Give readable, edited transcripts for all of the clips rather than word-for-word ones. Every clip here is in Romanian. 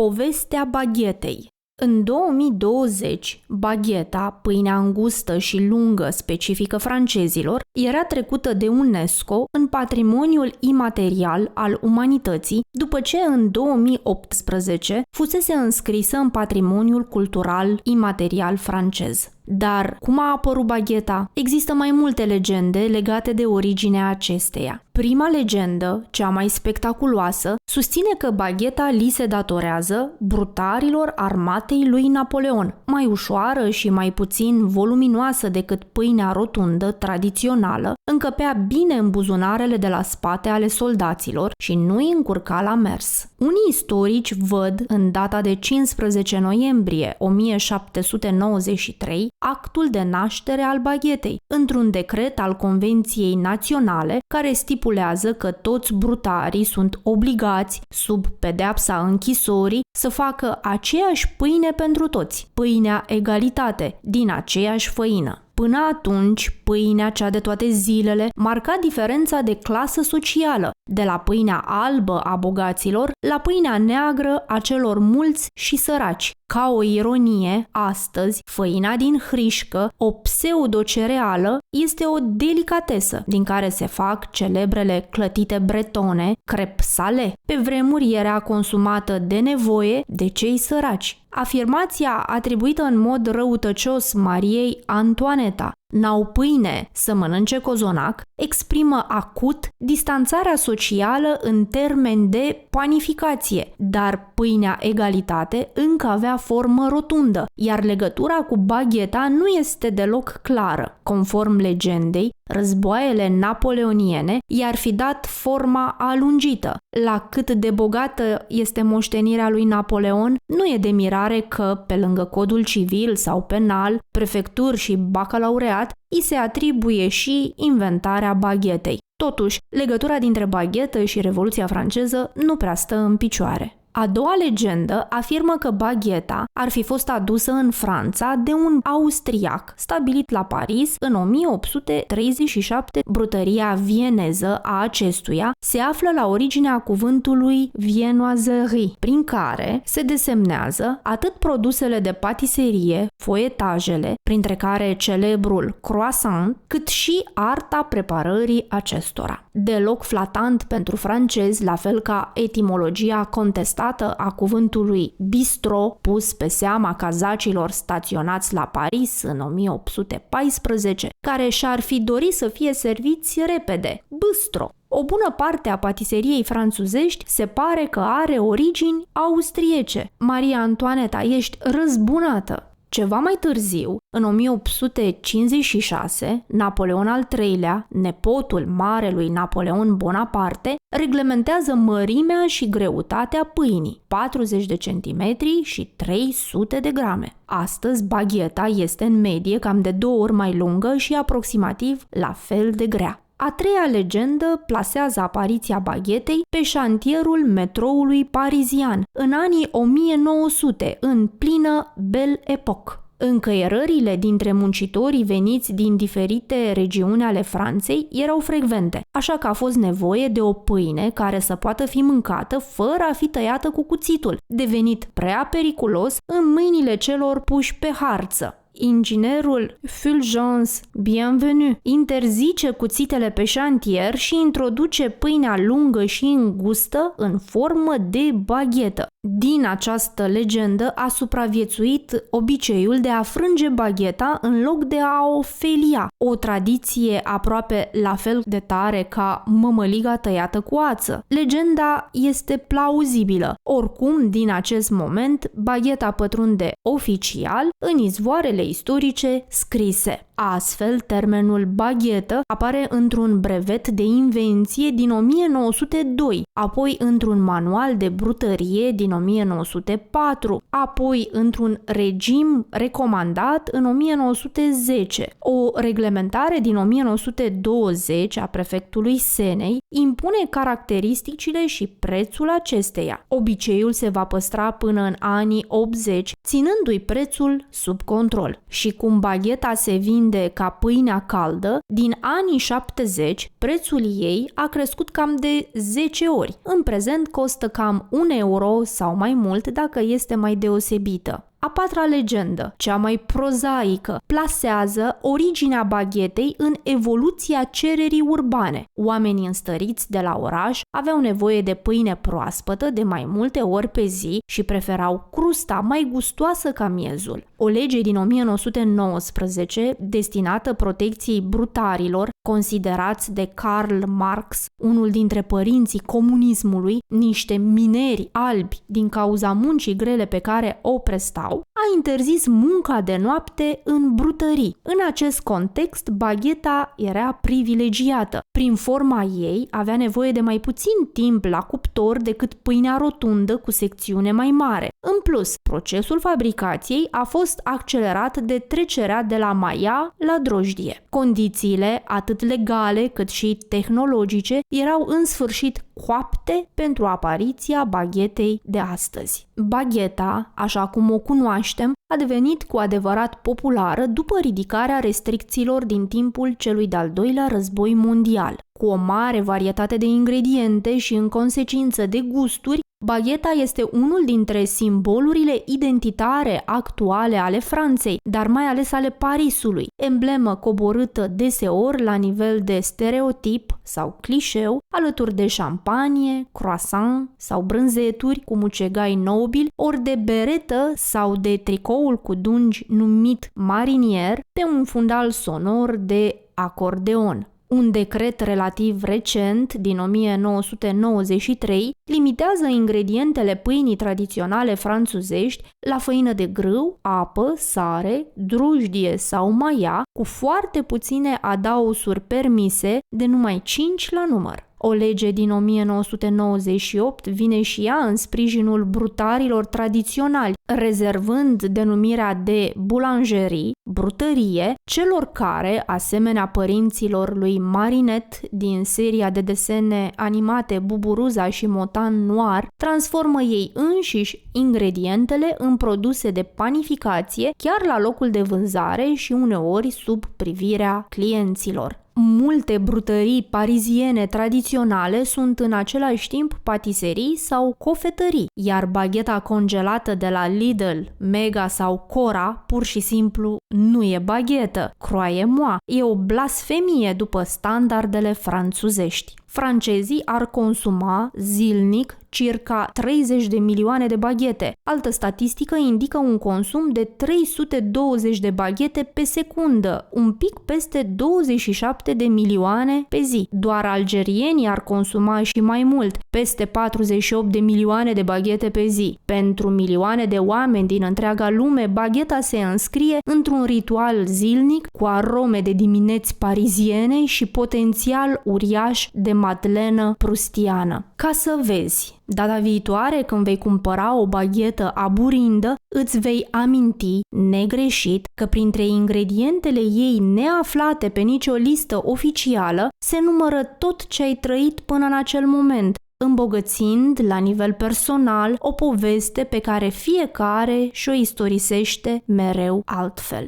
Povestea baghetei. În 2020, bagheta, pâinea îngustă și lungă specifică francezilor, era trecută de UNESCO în patrimoniul imaterial al umanității, după ce în 2018 fusese înscrisă în patrimoniul cultural imaterial francez. Dar cum a apărut bagheta? Există mai multe legende legate de originea acesteia. Prima legendă, cea mai spectaculoasă, susține că bagheta li se datorează brutarilor armatei lui Napoleon, mai ușoară și mai puțin voluminoasă decât pâinea rotundă tradițională, încăpea bine în buzunarele de la spate ale soldaților și nu îi încurca la mers. Unii istorici văd în data de 15 noiembrie 1793 actul de naștere al baghetei, într-un decret al Convenției Naționale care stipulează că toți brutarii sunt obligați, sub pedeapsa închisorii, să facă aceeași pâine pentru toți, pâinea egalitate, din aceeași făină. Până atunci, pâinea cea de toate zilele marca diferența de clasă socială, de la pâinea albă a bogaților la pâinea neagră a celor mulți și săraci. Ca o ironie, astăzi, făina din hrișcă, o pseudo-cereală, este o delicatesă din care se fac celebrele clătite bretone, crêpe salée. Pe vremuri era consumată de nevoie de cei săraci. Afirmația atribuită în mod răutăcios Mariei Antoaneta, n-au pâine să mănânce cozonac, exprimă acut distanțarea socială în termeni de panificație, dar pâinea egalitate încă avea formă rotundă, iar legătura cu bagheta nu este deloc clară. Conform legendei, războaiele napoleoniene i-ar fi dat forma alungită. La cât de bogată este moștenirea lui Napoleon, nu e de mirare că, pe lângă codul civil sau penal, prefecturi și bacalaureat, îi se atribuie și inventarea baghetei. Totuși, legătura dintre baghetă și Revoluția franceză nu prea stă în picioare. A doua legendă afirmă că bagheta ar fi fost adusă în Franța de un austriac stabilit la Paris în 1837. Brutăria vieneză a acestuia se află la originea cuvântului viennoiserie, prin care se desemnează atât produsele de patiserie, foietajele, printre care celebrul croissant, cât și arta preparării acestora. Deloc flatant pentru francezi, la fel ca etimologia contestată a cuvântului bistro, pus pe seama cazacilor staționați la Paris în 1814, care și-ar fi dorit să fie serviți repede, bistro. O bună parte a patiseriei franțuzești se pare că are origini austriece. Maria Antoaneta, ești răzbunată! Ceva mai târziu, în 1856, Napoleon al III-lea, nepotul marelui Napoleon Bonaparte, reglementează mărimea și greutatea pâinii, 40 de centimetri și 300 de grame. Astăzi, bagheta este în medie cam de 2 ori mai lungă și aproximativ la fel de grea. A treia legendă plasează apariția baghetei pe șantierul metroului parizian în anii 1900, în plină Belle Époque. Încăierările dintre muncitorii veniți din diferite regiuni ale Franței erau frecvente, așa că a fost nevoie de o pâine care să poată fi mâncată fără a fi tăiată cu cuțitul, devenit prea periculos în mâinile celor puși pe harță. Inginerul Fulgence Bienvenu interzice cuțitele pe șantier și introduce pâinea lungă și îngustă în formă de baghetă. Din această legendă a supraviețuit obiceiul de a frânge bagheta în loc de a o felia, o tradiție aproape la fel de tare ca mămăliga tăiată cu ață. Legenda este plauzibilă. Oricum, din acest moment, bagheta pătrunde oficial în izvoarele istorice scrise. Astfel, termenul baghetă apare într-un brevet de invenție din 1902, apoi într-un manual de brutărie din 1904, apoi într-un regim recomandat în 1910. O reglementare din 1920 a prefectului Senei impune caracteristicile și prețul acesteia. Obiceiul se va păstra până în anii 80, ținându-i prețul sub control. Și cum bagheta se vinde ca pâinea caldă, din anii 70 prețul ei a crescut cam de 10 ori. În prezent costă cam 1 euro sau mai mult dacă este mai deosebită. A patra legendă, cea mai prozaică, plasează originea baghetei în evoluția cererii urbane. Oamenii înstăriți de la oraș aveau nevoie de pâine proaspătă de mai multe ori pe zi și preferau crusta mai gustoasă ca miezul. O lege din 1919, destinată protecției brutarilor, considerați de Karl Marx, unul dintre părinții comunismului, niște mineri albi din cauza muncii grele pe care o prestau, a interzis munca de noapte în brutării. În acest context, bagheta era privilegiată. Prin forma ei, avea nevoie de mai puțin timp la cuptor decât pâinea rotundă cu secțiune mai mare. În plus, procesul fabricației a fost accelerat de trecerea de la maia la drojdie. Condițiile, atât legale cât și tehnologice, erau în sfârșit coapte pentru apariția baghetei de astăzi. Bagheta, așa cum o cunoaștem, a devenit cu adevărat populară după ridicarea restricțiilor din timpul celui de-al doilea război mondial. Cu o mare varietate de ingrediente și în consecință de gusturi, bagheta este unul dintre simbolurile identitare actuale ale Franței, dar mai ales ale Parisului, emblemă coborâtă deseori la nivel de stereotip sau clișeu, alături de șampanie, croissant sau brânzeturi cu mucegai nobili, ori de beretă sau de tricoul cu dungi numit marinier, pe un fundal sonor de acordeon. Un decret relativ recent, din 1993, limitează ingredientele pâinii tradiționale franțuzești la făină de grâu, apă, sare, drujdie sau maia, cu foarte puține adaosuri permise, de numai 5 la număr. O lege din 1998 vine și ea în sprijinul brutarilor tradiționali, rezervând denumirea de boulangerie, brutărie, celor care, asemenea părinților lui Marinette din seria de desene animate Buburuza și Motan Noir, transformă ei înșiși ingredientele în produse de panificație, chiar la locul de vânzare și uneori sub privirea clienților. Multe brutării pariziene tradiționale sunt în același timp patiserii sau cofetării, iar bagheta congelată de la Lidl, Mega sau Cora pur și simplu nu e baghetă. Croyez-moi, e o blasfemie după standardele franțuzești. Francezii ar consuma zilnic circa 30 de milioane de baghete. Altă statistică indică un consum de 320 de baghete pe secundă, un pic peste 27 de milioane pe zi. Doar algerienii ar consuma și mai mult, peste 48 de milioane de baghete pe zi. Pentru milioane de oameni din întreaga lume, bagheta se înscrie într-un ritual zilnic cu arome de dimineți pariziene și potențial uriaș de madlenă prustiană. Ca să vezi, data viitoare când vei cumpăra o baghetă aburindă, îți vei aminti, negreșit, că printre ingredientele ei neaflate pe nicio listă oficială se numără tot ce ai trăit până în acel moment, îmbogățind la nivel personal o poveste pe care fiecare și-o istorisește mereu altfel.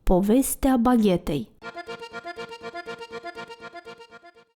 Povestea baghetei.